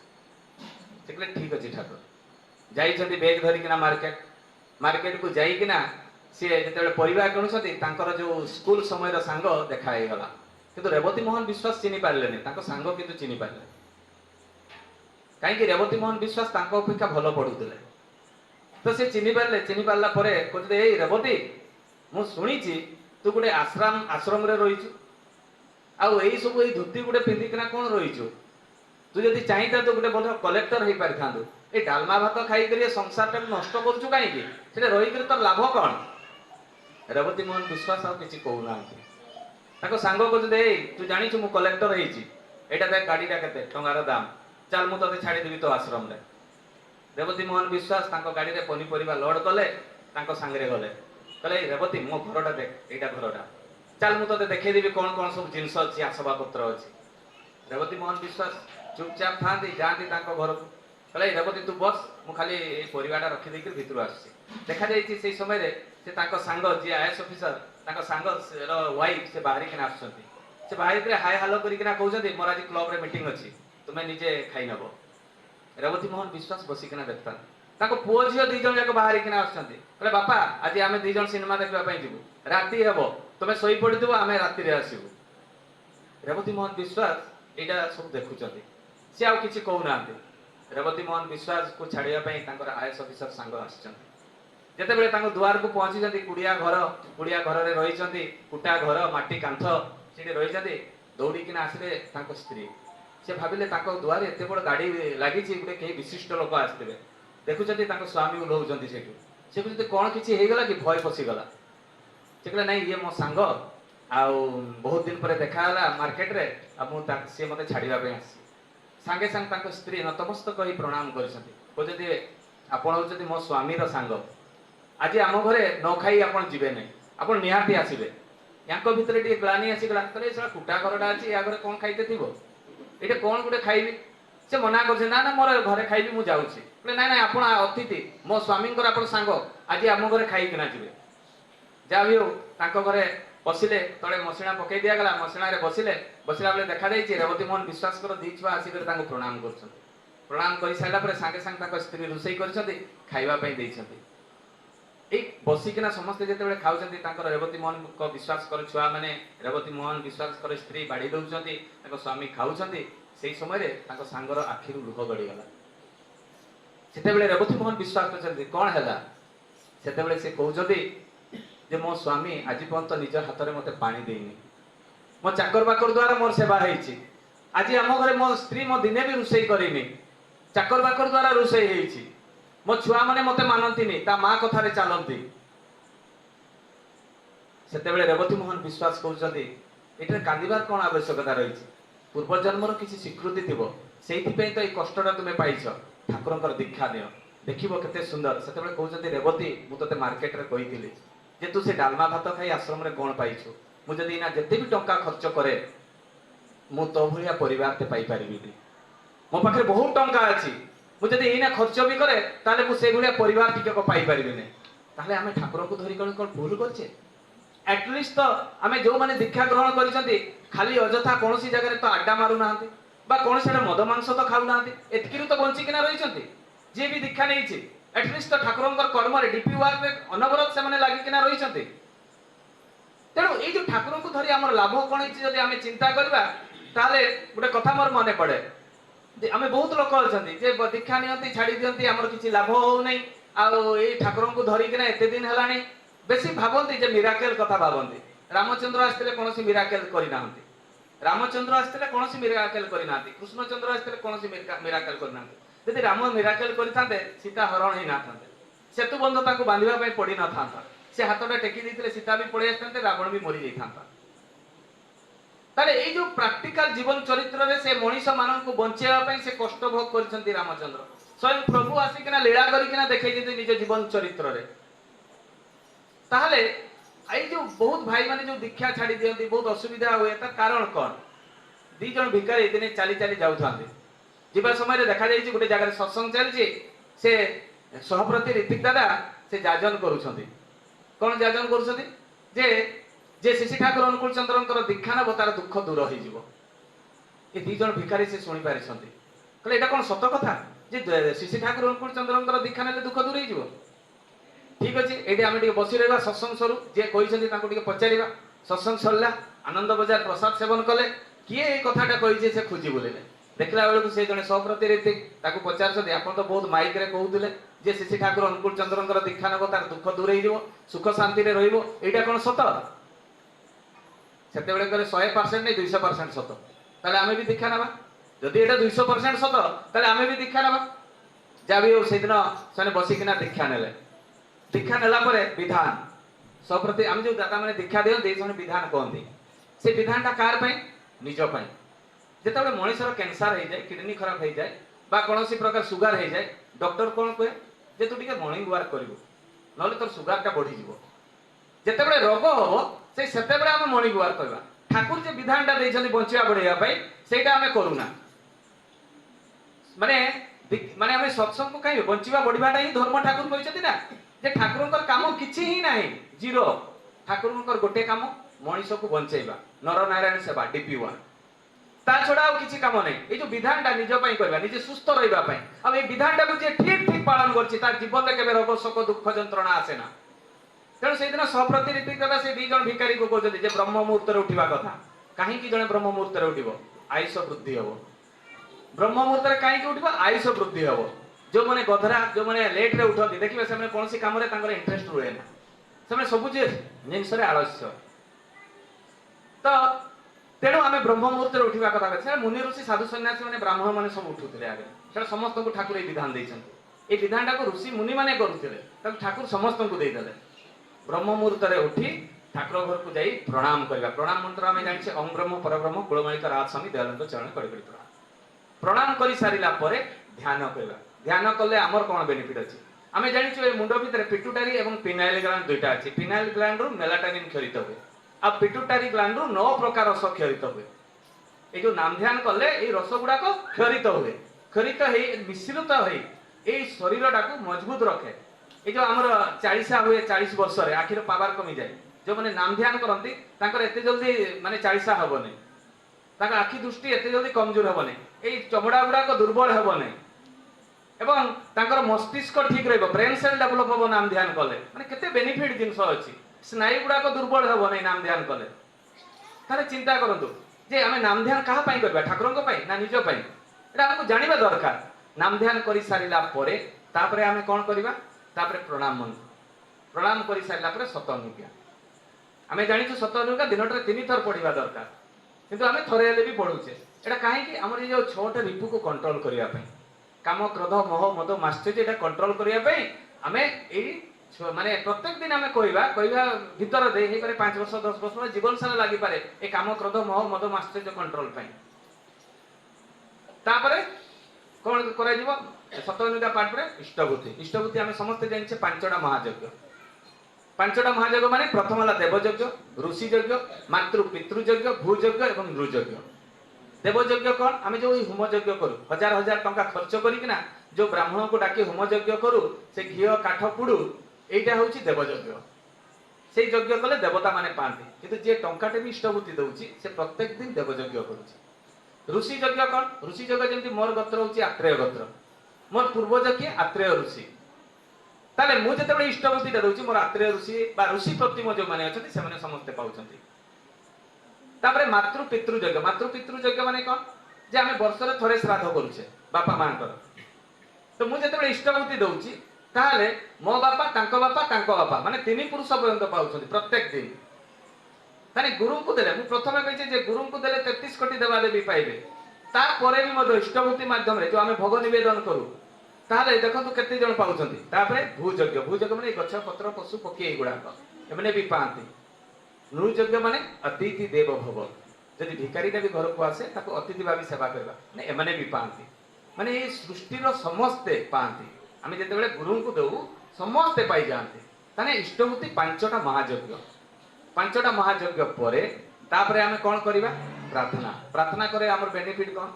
से कहले ठीक अछि ठाकुर जाइछन्ति बैग धरिकिना मार्केट को जाइकिना सी जेतेबेले परिबा किणुछन्ति तांकर जो स्कूल समय रो सांग देखा हे गला किंतु रेवती मोहन विश्वास चिनि पारलेनी तांको सांग किंतु चिनि पारले कहीं रेवती मोहन विश्वास तांको अपेक्षा भल पढ़ुले तो से चिनि पारला परे कहते ए रेवती मु शुणिची तू गोटे आश्रम रे रहीचु आउ एई सब एई धोती गोटे पिंधिकिना कोन रहीचु तू जदि चाहिता तो गोटे बड़ कलेक्टर हे पारि थांदु ए डालमा भात खाई करी संसार टा नष्ट करछु काई कि सेटा रही कर तो लाभ कोन रेवती मोहन विश्वास आ किछि कहू नांती ताको सांग कहते ए तू जानिछु मु कलेक्टर हेची एटा दे गाडीटा केते टंगार दाम चल मु तते छाड़ी देबी तो आश्रम रे रेवती मोहन विश्वास तांको गाड़ी रे पनी परिबा लोड कले तांको संगे रे गले कहले रेवती मो घरटा देख एटा घरटा चल मु तते देखै देबी कोन कोन सब जिंस अछि आसबा पत्र अछि रेवती मोहन विश्वास चुपचाप थांती जांती तांको घर कहले रेवती तू बस मु खाली ए परिबाटा रखि देके भितर आसी देखा जायछि सेई समय रे से तांको सांग जे आईएएस ऑफिसर तांको सांग रो वाइफ से बाहरी किना आछन्ती से बाहरी रे हाय हालो करी किना कहउछन्ती मोर आज क्लब रे मीटिंग अछि तुम्हें निजे खाई नब रेवती मोहन विश्वास बसिकिना देखता ताको पुओ झियो दी जण जाक बाहरी किना आछन्ती कहले बापा आज आमे दी जण सिनेमा देखबा पई जिवु राती हेबो तुमे सोई पडिदिबो आमे राती रे आसीबु रेवती मोहन विश्वास एटा सब देखुचन्ती से आउ किछि कहू नांती रेवती मोहन विश्वास को छाड़िया पई तांकर आईएएस ऑफिसर संग आछन्ती जेते बेले तांको दुआर को पहुंची जंती कुडिया घर रे रही जंती कुटा घर माटी कांथ सेठी रही जंती दौड़ी किना आसिले तांको स्त्री से भाविले तांको दुआरे एते बड़ गाड़ी लागि छि गुटे के विशिष्ट लोक आस्तिबे देखुचंती तांको स्वामी उलौचंती सेठु से कहते कोन किछि हे गला कि भय पसी गला से कहले नहीं ये मो सांग आ बहुत दिन पर देखा हला मार्केट रे आ मु से मते छाड़ीबा पे आसी सांगे सांग तांको स्त्री नतमस्तक कहि प्रणाम करछंती कहते आपण होचंती मो स्वामी रो सांग आज आम घरे न खाई आपण जिबे नै आपण निहाती आसीबे याको भितरे टी ग्लानी आसी गला कहले सला कुटा घरडा अछि या घरे कोन खाइते थिबो एटे कोन गुटे खाइबी से मना करछे ना ना मोर घरे खाइबी मु जाउछि कहले ना ना आपण अतिथि मो स्वामी कर आपण सांग आज आम घरे खाई किना जिबे जाबियो तांको घरे बसिले तळे मसिना पकई दिया गला मसिना रे बसिला बेले देखा जाई रेवती मोहन विश्वास कर दी छुआ आसी कर तांको प्रणाम करछन प्रणाम करि साइला पर संगे संग तांको स्त्री रुसई करछथि खाइबा पई देइछथि एक बसिकिना समस्त जेते खाऊछथि तांकर रेवती मोहन को विश्वास कर छुआ माने रेवती मोहन विश्वास कर स्त्री बाड़ी दउछथि तांको स्वामी खाऊछथि सेई समय रे तांको सांगर आखिरु लुह गडी गला सेते बेले रेवती मोहन विश्वास करछथि कोन हैला सेते बेले से कहउछथि जे मो स्वामी आज पर्यंत निज हाथ में मते पानी देनी मो चाकर बाकर द्वारा मोर सेवा हेछि आज आम घरे मो स्त्री मो दिने भी रुसई करिनी चाकर बाकर द्वारा रुसई हेछि मो छुआ माने मते मानंतिनी ता मां कथा रे चालंती सेते बेले रेवती मोहन विश्वास कहउछथि एटा कांदिबार कोन आवश्यकता रहिछि पूर्व जन्मर किछि स्वीकृति थिबो सेइथि पई तो ए कष्टटा तुमे पाइछ ठाकुरंकर दीक्षा दियो देखिबो केते सुंदर सेते बेले कहउछथि रेवती मु तते मार्केट रे कहिथिली जे तू से डालमा भात खाई आश्रम रे कोन पाइछु मु जदी ना जते भी टंका खर्च करे मु तो भलिया परिवार ते पाई परिबी मो पाखे बहुत टंका अछि मु जदी एना खर्च भी करे ताले मु से भलिया परिवार टिके को पाई परिबी नै ताले हमें ठाकुर को धरि कोन भूल करछे एटलिस्ट तो हमें जो माने दीक्षा ग्रहण करिसंती खाली अजथा कोनसी जगह रे तो अड्डा मारू नाहंती बा कोनसी रे मद मांस तो खाउ नाहंती एतकिरु तो बंची किना रहिसंती जे भी दीक्षा नैछि एटलिस्ट तो ठाकुरंकर कर्म रे डीपी वर्क रे अनवरत से माने लागि किना रहिसंती तेणु ये जो ठाकुर को धरी आम लाभ कौन है आम चिंता करवा ताले गोटे कथा मोर मन पड़े आम बहुत लोक अच्छा दीक्षा नि छाड़ी दिखती आमर किसी लाभ हो ठाकुर को धरिकिना एत दिन है বেশি ভাবନ୍ତି যে মিরাকেল কথা ভাবନ୍ତି। রামচন্দ্র আসলে কোনসি মিরাকেল করি নাহাନ୍ତି। রামচন্দ্র আসলে কোনসি মিরাকেল করি নাহাନ୍ତି। কৃষ্ণচন্দ্র আসলে কোনসি মিরাকেল করি নাহাନ୍ତି। যদি রাম মিরাকেল କରିଥାନ୍ତେ ସୀତା ହରଣ ହେଇ ନଥାନ୍ତେ। ସେତୁ ବନ୍ଧ ତାଙ୍କୁ ବାନ୍ଧିବା ପାଇଁ ପଡି ନଥାନ୍ତା। ସେ ହାତଟା ଟେକି ଦେଇଥିଲେ ସୀତା ବି ପଳେଇ ଆସିଥାନ୍ତେ, ରାବଣ ବି ମରି ଯାଇଥାନ୍ତା। তাহলে এই যে প্র্যাকটিক্যাল জীবন চরিত্রে সে মଣିষ মানুষ বঞ্চাইবা পাই সে কষ্ট ভোগ করেছেন রামচন্দ্র। স্বয়ং প্রভু আসিকিনা লীলা করিকিনা দেখাই দিতে নিজ জীবন চরিত্রে। তাহলে এই যে বহুত ভাই মানে যে দীক্ষা ছাড়ি দিয়ନ୍ତି বহুত অসুবিধা হুয়ে তার কারণ কোন? দুই জন ভিখারি দিনে চালি চালি যাউথাନ୍ତି। ଯିବା ସମୟରେ দেখা ଯାଇଛି ଗୋଟେ ଜାଗାରେ ସତ୍ସଙ୍ଗ ଚାଲିଛି, ସେ ସହପ୍ରତି ঋତିକ ଦାଦା ସେ ଯାଜନ କରୁଛନ୍ତି। କଣ ଯାଜନ କରୁଛନ୍ତି? ଯେ যে শ্রী ঠাকুর অনুকূল চন্দ্রଙ୍କର দীক্ষা নেব তার দুঃখ দূর হয়ে ଏ ଦି ଜଣ ଭିକାରୀ ସେ ଶୁଣି ପାରିଛନ୍ତି। କହିଲେ ଏଇଟା କଣ ସତ କଥା ଯେ ଶ୍ରୀ ଠାକୁର ଅନୁକୂଳ ଚନ୍ଦ୍ରଙ୍କର ଦୀକ୍ଷା ନେଲେ ଦୁଃଖ ଦୂର ହେଇଯିବ? ଠିକ ଅଛି, ଏଇଠି ଆମେ ଟିକେ ବସି ରହିବା, ସତ୍ସଙ୍ଗ ସରୁ। ଯିଏ କହିଛନ୍ତି ତାଙ୍କୁ ଟିକେ ପଚାରିବା। ସତ୍ସଙ୍ଗ ସରିଲା, ଆନନ୍ଦ ବଜାର ପ୍ରସାଦ ସେବନ କଲେ। କିଏ ଏଇ କଥାଟା କହିଛି ସେ ଖୋଜି ବୁଲିଲେ। ଦେଖିଲା ବେଳକୁ ସେ ଜଣେ ସହପ୍ରତି ରୀତିକ, ତାକୁ ପଚାରୁଛନ୍ତି ଆପଣ ତ ବହୁତ ମାଇକରେ କହୁଥିଲେ ଯେ ଶ୍ରୀ ଠାକୁର ଅନୁକୂଳ ଚନ୍ଦ୍ରଙ୍କର ଦୀକ୍ଷା ନେବ ତାର ଦୁଃଖ ଦୂର ହେଇଯିବ, ସୁଖ ଶାନ୍ତିରେ ରହିବ, ଏଇଟା କଣ ସତ? ସେତେବେଳେ କହିଲେ 100% ନାଇଁ 200% ସତ। তাহলে আমি ବି দীক্ষা নেবা। যদি এটা 200% সত তাহলে আমি ବି দীক্ষা নেবা। যা ବି সেদিন ସେମାନେ বসিকিনা দীক্ষা নেলে। দীক্ষা নেলা পরে বিধান সপ্রতি আমি যে দাদা মানে দীক্ষা দিয়ନ୍ତି ସେମାନେ বিধান কহନ୍ତି। ସେ বিধানটা কার ପାଇଁ? নিজ ପାଇଁ। যেତେବେଳେ ମଣିଷର କ୍ୟାନ୍ସର ହେଇଯାଏ, କିଡନୀ ଖରାପ ହେଇଯାଏ ବା କୌଣସି ପ୍ରକାର ସୁଗାର ହେଇଯାଏ, ଡକ୍ଟର କଣ କହେ ଯେ ତୁ ଟିକେ ମର୍ଣ୍ଣିଂ ୱାର୍କ କରିବୁ, ନହେଲେ ତୋର ସୁଗାରଟା ବଢିଯିବ। ଯେତେବେଳେ ରୋଗ ହବ ସେତେବେଳେ ଆମେ ମର୍ଣ୍ଣିଂ ୱାର୍କ କରିବା। ଠାକୁର যে বিধানটা ଦେଇଛନ୍ତି বঞ্চিবা বଢେଇବା ପାଇଁ ସେଇটা ଆମେ କରୁନା। মানে মানে ଆମେ ସତ୍ସଙ୍ଗ କାହିଁ ବଞ୍ଚିବା ବଢିବାଟା ହିଁ ଧର୍ମ ଠାକୁର କହିଛନ୍ତି ନା। ଯେ ଠାକୁରଙ୍କର କାମ କିଛି ହିଁ ନାହିଁ, ଜିରୋ। ଠାକୁରଙ୍କର ଗୋଟେ କାମ ମଣିଷକୁ ବଞ୍ଚେଇବା, ନରନାରାୟଣ ସେବା, ଡିପି1। ତା ଛଡା ଆଉ କିଛି କାମ ନାହିଁ। এই যে বিধানটা নিজ ପାଇଁ କରିବା, ନିଜେ ସୁସ୍ଥ ରହିବା ପାଇଁ। ଆଉ এই ବିଧାନଟାକୁ ଯିଏ ଠିକ ଠିକ ପାଳନ କରିଛି ତାର ଜୀବନରେ କେବେ ରୋଗ ଶୋକ ଦୁଃଖ ଯନ୍ତ୍ରଣା ଆସେ ନା। ତେଣୁ ସେଇଦିନ ସହପ୍ରତି ରୀତିକ ଦାଦା ସେ ଦି ଜଣ ଭିକାରୀକୁ କହୁଛନ୍ତି ଯେ ବ୍ରହ୍ମ ମୁହୂର୍ତ୍ତରେ ଉଠିବା କଥା। କାହିଁକି ଜଣେ ବ୍ରହ୍ମ ମୁହୂର୍ତ୍ତରେ ଉଠିବ? ଆୟୁଷ ବୃଦ୍ଧି ହବ। ବ୍ରହ୍ମ ମୁହୂର୍ତ୍ତରେ କାହିଁକି ଉଠିବ? ଆୟୁଷ ବୃଦ୍ଧି ହବ। ଯୋଉମାନେ ଗଧରା, ଯୋଉମାନେ ଲେଟରେ ଉଠନ୍ତି ଦେଖିବେ ସେମାନେ କୌଣସି କାମରେ ତାଙ୍କର ଇଣ୍ଟରେଷ୍ଟ ରୁହେ ନା। ସେମାନେ ସବୁ ଜିନିଷରେ ଆଳସ୍ୟ। ତ ତେଣୁ ଆମେ ବ୍ରହ୍ମ ମୁହୂର୍ତ୍ତରେ ଉଠିବା କଥା। ସେଟା ମୁନି ଋଷି ସାଧୁ ସନ୍ନ୍ୟାସୀ ମାନେ ବ୍ରାହ୍ମଣ ମାନେ ସବୁ ଉଠୁଥିଲେ ଆଗେ। ସେଟା ସମସ୍ତଙ୍କୁ ଠାକୁର ଏଇ ବିଧାନ ଦେଇଛନ୍ତି। এই বিধানটাକୁ ଋଷି ମୁନି ମାନେ କରୁଥିଲେ, ତାକୁ ଠାକୁର ସମସ୍ତଙ୍କୁ ଦେଇଦେଲେ। ବ୍ରହ୍ମ ମୁହୂର୍ତ୍ତରେ ଉଠି ଠାକୁର ଘରକୁ ଯାଇ ପ୍ରଣାମ କରିବା। ପ୍ରଣାମ ମନ୍ତ୍ର ଆମେ ଜାଣିଛେ ଓಂ ବ୍ରହ୍ମ ପରବ୍ରହ୍ମ କୁଳମାଳିକ ରାଜ ସ୍ୱାମୀ ଦୟାନନ୍ଦ ଚରଣ କରି କରି ପ୍ରଣାମ। ପ୍ରଣାମ କରି ସାରିଲା ପରେ ଧ୍ୟାନ କରିବା। ଧ୍ୟାନ କଲେ ଆମର କଣ ବେନିଫିଟ ଅଛି? ଆମେ ଜାଣିଛୁ ଏ ମୁଣ୍ଡ ଭିତରେ ପିଟ୍ୟୁଟାରୀ ଏବଂ ପିନାଇଲ ଗ୍ଲାଣ୍ଡ ଦୁଇଟା ଅଛି। ପିନାଇଲ ଗ୍ଲାଣ୍ଡରୁ ମେଲାଟୋନିନ କ୍ଷରିତ ହୁଏ, ଆଉ ପିଟ୍ୟୁଟାରୀ ଗ୍ଲାଣ୍ଡରୁ 9 ପ୍ରକାର ରସ କ୍ଷରିତ ହୁଏ। এই যে নাম ধ্যান কলে এই রস গুড়াক ক্ষরিত হুয়ে, ক্ষরিত হয়ে মিশ্রিত হয়ে এই শরীরটাকে মজবুত রখে। এই যে আমার 40 হুয়ে 40 বর্ষরে আখির পাওয়ার কমি যায়। যে মানে নাম ধ্যান করতে তাঁর এত জলদি মানে 40 হবনি, তাঁর আখি দৃষ্টি এত জলদি কমজোর হবনি, এই চমড়া গুড়াক দুর্বল হবনি এবং তাঁর মস্তিষ্ক ঠিক রহব, ব্রেন সেল ডেভেলপ হব নাম ধ্যান কলে। মানে কেতে বেনিফিট জিনিস অছি। স্নায়ু গুড়াক দুর্বল হবনি নাম ধ্যান কলে। তাহলে চিন্তা করতু যে আমি নাম ধ্যান কাহা পাই করবা, ঠাকুরଙ୍କ পাই না নিজ পাই? এটা আমাকে জানিবা দরকার। নাম ধ্যান করি সারিলা পরে তারপরে আমি কোন করিবা? তারপরে প্রণাম মন্ত্র। প্রণাম করি সারিলা পরে শতনুজ্ঞা। আমি জানিছু শতনুজ্ঞা দিনটারে 3 থর পড়িবা দরকার, কিন্তু আমি থরে হেলে বি পড়ুছে। এটা কাহিকি? আমার এই যে 6টা রিপুকে কন্ট্রোল করিয়া পাই, কাম ক্রোধ মোহ মদ মাশ্চর্য এটা কন্ট্রোল করিয়া পাই আমি এই মানে প্রত্যেক দিন আমি কইবা ভিতর দেই হেপারে 5 বর্ষ 10 বর্ষ জীবন সারা লাগি পারে এই কাম ক্রোধ মোহ মদ মাশ্চর্য কন্ট্রোল পাই। তারপরে কোন করা যাব? শতনুজ্ঞা পাঠ পরে ইষ্টভূতি। ইষ্টভূতি আমি সমস্ত জানিছে 5টা মহাযজ্ঞ। 5টা মহাযজ্ঞ মানে প্রথম হলা দেবযজ্ঞ, ঋষি যজ্ঞ, মাতৃ পিতৃ যজ্ঞ, ভূযজ্ঞ এবং নৃযজ্ঞ। দেবযজ্ঞ কোন? আমি যে ওই হোম যজ্ঞ করু, হাজার হাজার টঙ্কা খরচ করি কিনা যে ব্রাহ্মণকে ডাকি হোম যজ্ঞ করু, সে ঘিও কাঠ পুড়ু, এইটা হচ্ছে দেবযজ্ঞ। সেই যজ্ঞ কলে দেবতা মানে পাঁতি, কিন্তু যে টঙ্কাটা বি ইষ্টভূতি দউছি সে প্রত্যেক দিন দেবযজ্ঞ করুছে। ঋষি যজ্ঞ কোন? ঋষি যজ্ঞ যেমন মোর গোত্র হচ্ছে আত্রেয় গোত্র, মোর পূর্বজ কিଏ? আত্রেয় ঋষি। তাহলে মু যেতবে ইষ্টভূতিটা দউছি মোর আত্রেয় ঋষি বা ঋষি প্রতিম যে মানে অଛନ୍ତି ସେମାନେ ସମସ୍ତେ পাউଛନ୍ତି। তারপরে মাতৃ পিতৃ যজ্ঞ। মাতৃ পিতৃ যজ্ঞ মানে কোন? যে আমি বর্ষরে থরে শ্রাদ্ধ করুছে বাপা মাଙ୍କର। তো মু যেতবে ইষ্টভূতি দউছি ताहले मो बापा तांको बापा तांको बापा माने तीन पुरुष पर्यंत पाउछन्ति प्रत्येक दिन ताने गुरु को देले मु प्रथमे कहिचे जे गुरु को देले 33 कोटी देवा देवी पाइबे ता परे भी मदो इष्टभूति माध्यम रे जो आमे भोग निवेदन करू ताहले देखंतु केते जण पाउछन्ति तापरे भूयज्ञ माने गछ पत्र पशु पक्षी एगुडा एमने भी पांति नृयज्ञ माने अतिथि देव भव जदि भिखारी ने भी घर को आसे ताको अतिथि भावी सेवा करबा ने एमने भी पांति माने ए सृष्टि रो समस्ते पांति आमे जेते बेले गुरु को देउ समस्ते पाई जानते ताने इष्टभूति पांचटा महायज्ञ परे तापरे आमे कोन करिबा प्रार्थना प्रार्थना करे हमर बेनिफिट कोन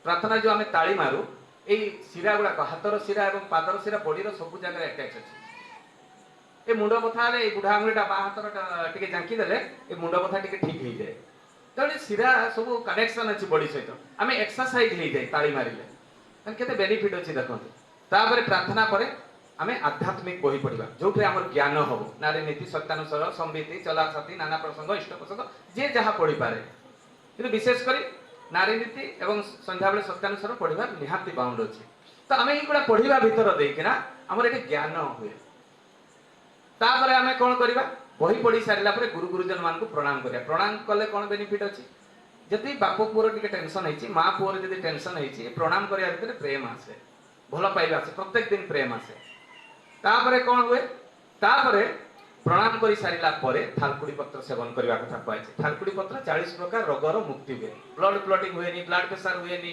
प्रार्थना जो आमे ताली मारू ए सिरा गुडा हाथर सिरा एवं पादर सिरा बॉडीर सब जगह अटैच अछि ए मुंडो बथा ले ए बुढा आंगुलीटा बा हाथर टिके जांकी देले ए मुंडो बथा टिके ठीक हो जाए तळे सिरा सब कनेक्शन अछि बॉडी सहित आमे एक्सरसाइज हो जाए ताली मारिले तन केते बेनिफिट अछि देखंतु तापरे प्रार्थना परे आमे आध्यात्मिक बही पढिबा जोठे हमर ज्ञान हबो नारी नीति सत्यानुसार संविति चलाछाती नाना प्रसंग इष्ट प्रसंग जे जहा पढि पारे किंतु विशेष करी नारी नीति एवं संध्या बेले सत्यानुसार पढिबा निहाती बाउंड अछि त आमे इगुडा पढिबा भीतर देकिना हमर एटे ज्ञान होय तापरे आमे कोन करिबा बही पढि सारिला परे गुरु गुरुजन मान को प्रणाम करिया प्रणाम कले कोन बेनिफिट अछि जति बाप पुअर टिके टेंशन हैछि मां पुअर जति टेंशन हैछि प्रणाम करिया भीतर प्रेम आसे भलो पाइबा आसे प्रत्येक दिन प्रेम आसे तापरे कोन हुए तापरे प्रणाम करि सारिला परे थालकुड़ी पत्र सेवन करबा कथा कहै थालकुड़ी पत्र 40 प्रकार रोगर मुक्ति हुए ब्लड क्लॉटिंग हुए नी ब्लड प्रेशर हुए नी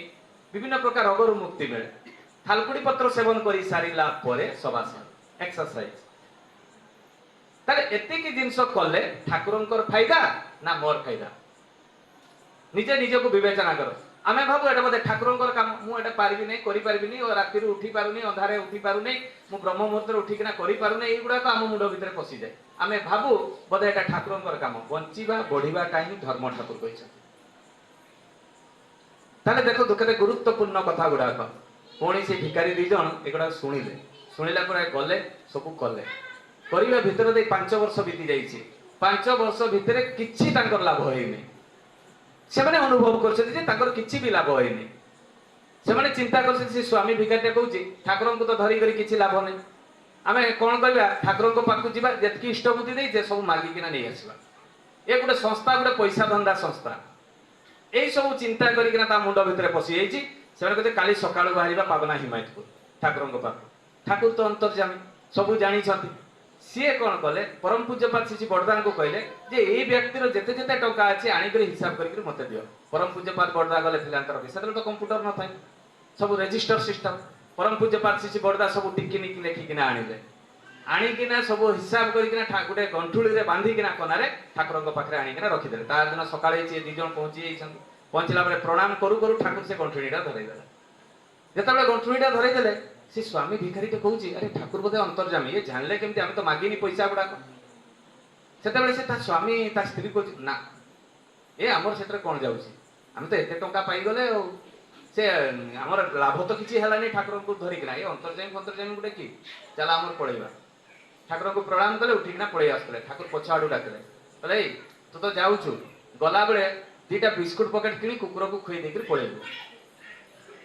विभिन्न प्रकार रोगर मुक्ति मिले थालकुड़ी पत्र सेवन करि सारिला परे सबासन एक्सरसाइज ताले एते की जिंस कले ठाकुरंकर फायदा ना मोर फायदा निजे निजे को विवेचना करो आमे भाबु एटा बदे ठाकुरंकर काम मु एटा पारबी नै करि पारबी नै और राति उठी पारुनी अंधारे उठी पारु नै मु ब्रह्म मुहूर्त उठी किना करि पारु नै एगुडा को आम मुंड भितर पसी जाय आमे भाबु बदे एटा ठाकुरंकर काम बंचीबा बढ़ीबा काई धर्म ठाकुर कहिछ ताले देखो दुखते गुरुत्वपूर्ण कथा गुडा को कोणी से भिखारी दी जण एगुडा सुनिला पर गले सब कले करिबा भितर दे 5 वर्ष बीती जाईछि 5 वर्ष भितर किछि तांकर लाभ होई नै से माने अनुभव करछथि जे तांकर किछि भी लाभ होई नै से माने चिंता करछथि से स्वामी भिखारी कहूछि ठाकुरन को तो धरि करी किछि लाभ नै आमे कोन करबा ठाकुरन को पाकु जिबा जेतकी इष्टबुद्धि देई जे सब मागी किना नै आसीबा ए गुटे संस्था गुटे पैसा धंदा संस्था एई सब चिंता करी किना ता मुंड भितर पसी जाईछि से माने कहते काली सकाळ बाहरिबा पावना हिमायतपुर ठाकुरन को पाकु ठाकुर तो अंतर्जामी सब जानि छथि सीए कौन कले परम पूज्यपाद श्री बड़दान को कहले जे ए व्यक्तिर जेते जेते टंका अछि आनी करे हिसाब करके मते दियो परम पूज्यपाद बड़दा गले फिलांतर सेतल तो कंप्यूटर न थाई सब रजिस्टर सिस्टम परम पूज्यपाद श्री बड़दा सब टिकी निकी लेखि किना आनिले आनी किना सब हिसाब करी किना ठाकुरे गंठुली रे बांधी किना कोनारे ठाकुर को पाखरे आनी किना रखि देले तार दिन सकाळे छि दी जण पहुंची जाइछन पहुंचला बरे प्रणाम करू करू ठाकुर से गंठुलीटा धरै देले जेतबे गंठुलीटा धरै देले से स्वामी भिखारी के कहूची अरे ठाकुर बोधे अंतर्जामी ये जानले केमती आमे तो मागिनी पैसा गुडा को सेतेबेले से ता स्वामी ता स्त्री को ना ए हमर क्षेत्र कोन जाउची आमे तो एते टंका पाई गले से हमर लाभ तो किछि हलानी ठाकुर को धरि किना ए अंतर्जामी गुडे की चला हमर पळेबा ठाकुर को प्रणाम कले उठी किना पळै आसले ठाकुर पछाडू डाकले बोले तू तो जाउछु गला बेले दीटा बिस्कुट पॉकेट किनी कुकुर को खुई देकर पळेबो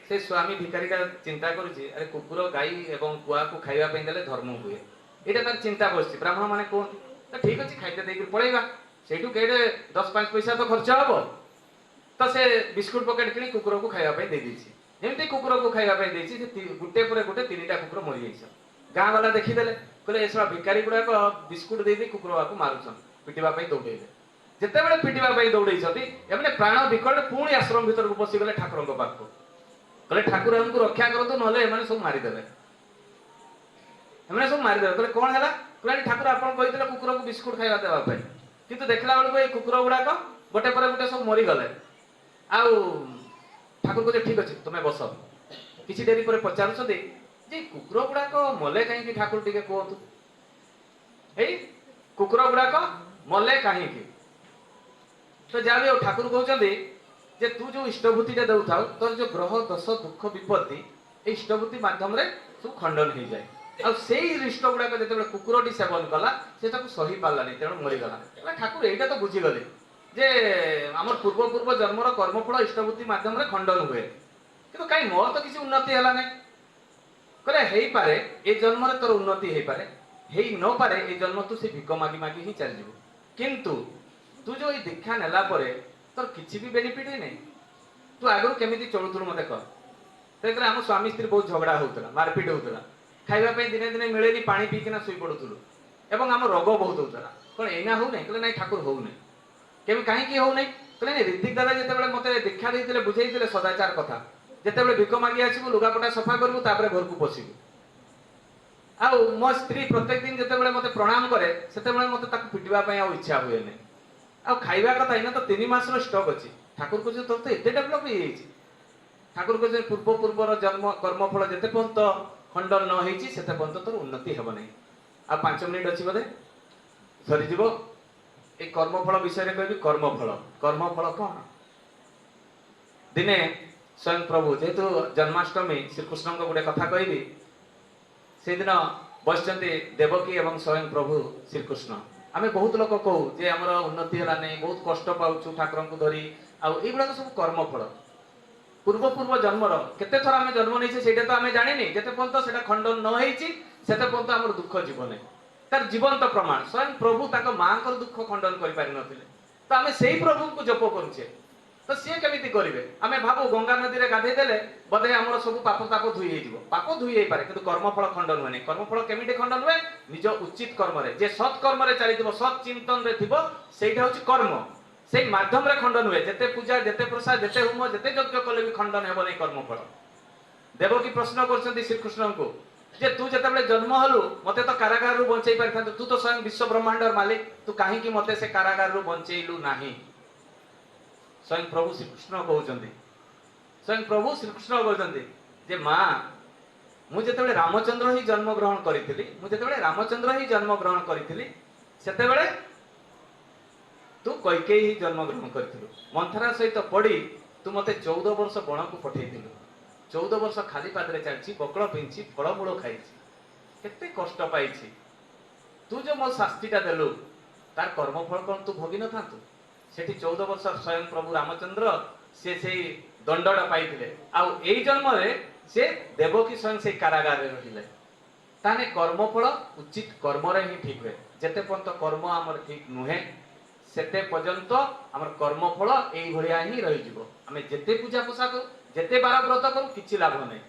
से स्वामी भिखारी का चिंता करुछि अरे कुकुर गाई एवं कुआ को खाइबा पे देले धर्म हुए एटा तार चिंता बसछि ब्राह्मण माने कोन तो ठीक अछि खाइते देकर पळेबा सेठू केडे 10-5 पैसा तो खर्च हबो तो से बिस्कुट पॉकेट किनी कुकुर को खाइबा पे दे दिछि जेमति कुकुर को खाइबा पे देछि से गुटे परे गुटे तीनटा कुकुर मरि जाइछ गां वाला देखि देले कहले एसवा भिखारी गुडा को बिस्कुट दे दे कुकुर को मारुछन पिटिबा पे दौड़ेले जेते बेले पिटिबा पे दौड़ै छथि एमने प्राण विकट पुणी आश्रम भीतर को पसी गले ठाकुर को पाखो कहले ठाकुर हमको रक्षा करतो नले एमाने सब मारी देले एमाने सब मारी देले कहले कोन हला कहले ठाकुर आपन कहितले कुकुर को बिस्कुट खाइबा देबा पय किंतु देखला बेल को ए कुकुर गुडा को गोटे पर गोटे सब मरि गले आउ ठाकुर को जे ठीक अछि तुमे बस किछि देरी पर पचारु छ दे जे कुकुर गुडा को मले काहे कि ठाकुर टिके कहतु हे कुकुर गुडा को मले काहे कि तो जाबे ठाकुर कहउछंदी जे तू जो इष्टभूति दे दउथाउ तोर जो ग्रह दश दुख विपत्ति ए इष्टभूति माध्यम रे सब खंडन हो जाए आ सेही इष्ट गुडा को जेते कुकुरटी सेवन कला से ताको सही पाला नै तेण मरि गला ठाकुर एटा तो बुझी गले जे हमर पूर्व पूर्व जन्मर कर्मफल इष्टभूति माध्यम रे खंडन हुए किंतु काई मोर तो किसी उन्नति हला नै कहले हेई पारे ए जन्म रे तोर उन्नति हेई पारे हेई न पारे ए जन्म तू से भिक मागी मागी ही चल जीव किंतु तू जो ये दीक्षा नेला परे तोर किछि भी बेनिफिट ही नहीं तू आगु केमिति चलुथुल मते कह तेकरे हम स्वामी स्त्री बहुत झगड़ा होतला मारपीट होतला खाइबा पे दिने दिने मिलेनी पानी पी किना सुई पडुथुलु एवं हम रोग बहुत होतला कोन एना हो नै कहले नै ठाकुर हो नै केम काहे की हो नै कहले नै ऋतिक दादा जते बेले मते दीक्षा देइतिले बुझेइतिले सदाचार कथा जते बेले भिक मागी आसीबु लुगापटा सफा करबु तापरे घर को पसिबु आ मो स्त्री प्रत्येक दिन जते बेले मते प्रणाम करे सेते बेले मते ताकु पिटिबा पय आ इच्छा हुए नै आ खाइबा कथा इना तो 3 मास रो स्टॉक अछि ठाकुर को जो तो एते डेवलप हो जाइछि ठाकुर को जो पूर्व पूर्वर जन्म कर्मफल जते पंत खंडन न होइछि सेते पंत तोर उन्नति हेबो नै आ 5 मिनिट अछि बदे सरी जीवो ए कर्मफल विषय रे कहबी कर्मफल कोन दिने स्वयं प्रभु जेतु जन्माष्टमी श्रीकृष्ण को गोटे कथा कहबी से दिन बसचंती देवकी एवं स्वयं प्रभु श्रीकृष्ण आमे बहुत लोक कहू जे हमर उन्नति हला नै बहुत कष्ट पाउछु ठाकुर को धरी आ एगुला सब कर्मफल पूर्व पूर्व जन्मर केते थर आमे जन्म नैछे सेटा तो आमे जानि नै जेते पंत सेटा खंडन न होइछि सेते पंत हमर दुख जीवन तार जीवंत प्रमाण स्वयं प्रभु ताको मांकर दुख खंडन करि पारि नथिले तो आमे सेही प्रभु को जप करूछे तो सी केमिति करिवे आमे भाबो गंगा नदी रे गाधे देले बदे हमर सब पाप ताप धुई हे जीवो पाप धुई हे पारे किंतु कर्मफल खंडन होने कर्मफल केमिति खंडन हुए निज उचित कर्म रे जे सत् कर्म रे चलिथिबो सत् चिंतन रे थिबो सेटा होछि कर्म से माध्यम रे खंडन हुए जेते पूजा जेते प्रसाद जेते होम जेते यज्ञ कले भी खंडन हेबो नै कर्मफल देवकी प्रश्न करछन्ती श्री कृष्ण को जे तू जते बेले जन्म हलु मते तो कारागार रु बंचै परथांत तू तो स्वयं विश्व ब्रह्मांडर मालिक तू काहे कि मते से कारागार रु बंचैलु नाही स्वयं प्रभु श्री कृष्ण कहउचन्ती स्वयं प्रभु श्री कृष्ण कहउचन्ती जे मां मु जते बेले रामचंद्र ही जन्म ग्रहण करिथिली मु जते बेले रामचंद्र ही जन्म ग्रहण करिथिली सेते बेले तू कैकेयी ही जन्म ग्रहण करिथिलु मंथरा सहित पड़ी तू मते 14 वर्ष बण को पठेइथिलु 14 वर्ष खाली पादरे चलछि बकळ पिंछि फळ मूळ खाइछि केते कष्ट पाइछि तू जो मो शास्तिटा देलु तार कर्मफल कोन तू भोगी न थांतु सेठी 14 वर्ष स्वयं प्रभु रामचंद्र से सेही दंडडा पाइथिले आ एई जन्म रे से देवकी स्वयं से कारागार रे रहिले ताने कर्मफल उचित कर्म रे ही ठीक होय जेते पंत कर्म हमर ठीक नुहे सेते पर्यंत हमर कर्मफल एई भलिया ही रहि जिवो हमें जेते पूजा पोसा करू जेते बार व्रत करू किछि लाभ नै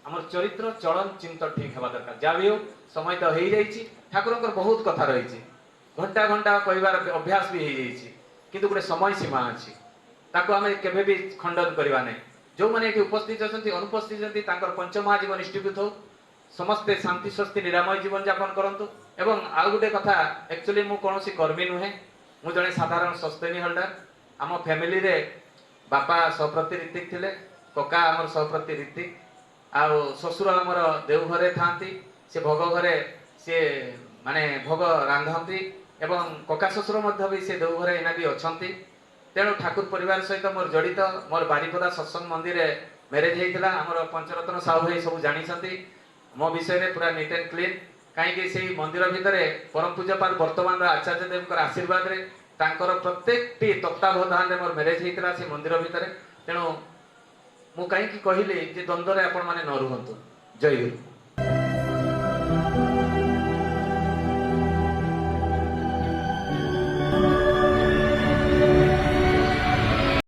हमर चरित्र चलन चिंतन ठीक हेबा दरकार जाबियो समय तो हेई जाईछि ठाकुरकर बहुत कथा रहिछि घंटा घंटा कहबार अभ्यास भी हेई जाईछि किंतु गोटे समय सीमा अछि ताको हमें केबे भी खंडन करबा नै जो माने एठी उपस्थित अछंती अनुपस्थित अछंती तांकर पंचमहाजीवन निष्ठीभूत हो समस्त शांति स्वस्ति निरामय जीवन यापन करंतु एवं आ गोटे कथा एक्चुअली मु कोनोसी कर्मी नुहे मु जने साधारण सस्तेनी होल्डर आम फैमिली रे बापा सप्रति ऋतिक थिले कका हमर सप्रति ऋतिक आ ससुर हमर देव घरे थांती से भोग घरे से माने भोग रांधंती एवं कका ससुर मध्य भी से देव घरे एना भी अछंती तेणु ठाकुर परिवार सहित मोर जड़ित मोर बारिपदा सत्संग मंदिर रे मैरिज हेइतला हमर पंचरत्न साहू भाई सब जानि छथि मो विषय रे पूरा नीट एंड क्लीन काहे कि सेही मंदिर भितरे परम पूज्यपाद वर्तमान आचार्य देवकर आशीर्वाद रे तांकर प्रत्येक टी तत्वावधान रे मोर मैरिज हेइतला से मंदिर भितरे तेणु मु काहे कि कहिले जे द्वंद्व रे आपण माने न रुहंतु जय गुरु।